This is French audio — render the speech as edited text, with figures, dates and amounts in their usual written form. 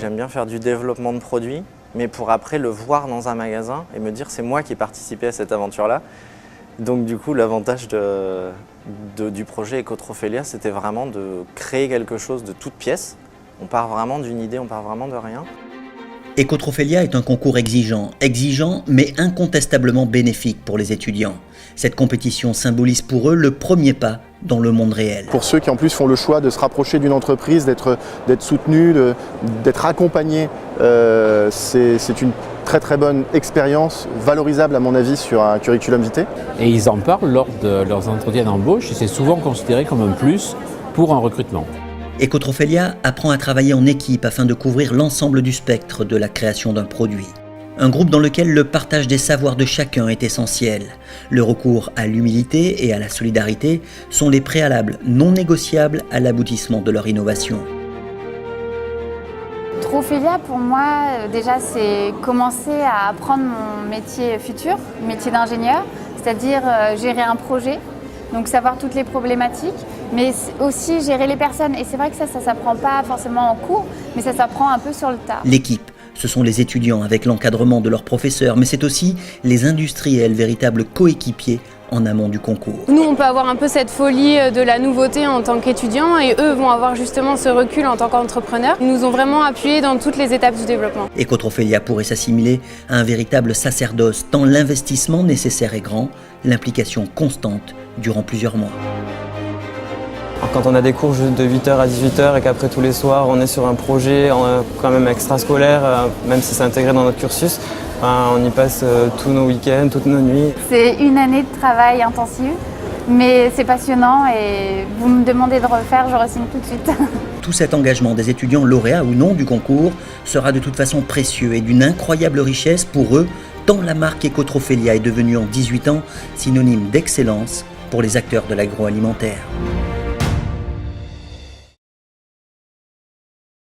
J'aime bien faire du développement de produits, mais pour après le voir dans un magasin et me dire c'est moi qui ai participé à cette aventure-là. Donc du coup, l'avantage du projet Ecotrophelia, c'était vraiment de créer quelque chose de toute pièce. On part vraiment d'une idée, on part vraiment de rien. Ecotrophelia est un concours exigeant mais incontestablement bénéfique pour les étudiants. Cette compétition symbolise pour eux le premier pas dans le monde réel. Pour ceux qui en plus font le choix de se rapprocher d'une entreprise, d'être soutenus, d'être accompagnés, c'est une très bonne expérience, valorisable à mon avis sur un curriculum vitae. Et ils en parlent lors de leurs entretiens d'embauche et c'est souvent considéré comme un plus pour un recrutement. Ecotrophelia apprend à travailler en équipe afin de couvrir l'ensemble du spectre de la création d'un produit. Un groupe dans lequel le partage des savoirs de chacun est essentiel. Le recours à l'humilité et à la solidarité sont les préalables non négociables à l'aboutissement de leur innovation. Trophelia, pour moi, déjà, c'est commencer à apprendre mon métier futur, métier d'ingénieur, c'est-à-dire gérer un projet, donc savoir toutes les problématiques, mais aussi gérer les personnes. Et c'est vrai que ça s'apprend pas forcément en cours, mais ça s'apprend un peu sur le tas. L'équipe, ce sont les étudiants avec l'encadrement de leurs professeurs, mais c'est aussi les industriels, véritables coéquipiers en amont du concours. Nous, on peut avoir un peu cette folie de la nouveauté en tant qu'étudiants et eux vont avoir justement ce recul en tant qu'entrepreneurs. Ils nous ont vraiment appuyés dans toutes les étapes du développement. Ecotrophelia pourrait s'assimiler à un véritable sacerdoce, tant l'investissement nécessaire est grand, l'implication constante durant plusieurs mois. Quand on a des cours de 8h à 18h et qu'après tous les soirs on est sur un projet quand même extrascolaire, même si c'est intégré dans notre cursus, on y passe tous nos week-ends, toutes nos nuits. C'est une année de travail intensive, mais c'est passionnant et vous me demandez de refaire, je re-signe tout de suite. Tout cet engagement des étudiants lauréats ou non du concours sera de toute façon précieux et d'une incroyable richesse pour eux, tant la marque Ecotrophelia est devenue en 18 ans synonyme d'excellence pour les acteurs de l'agroalimentaire.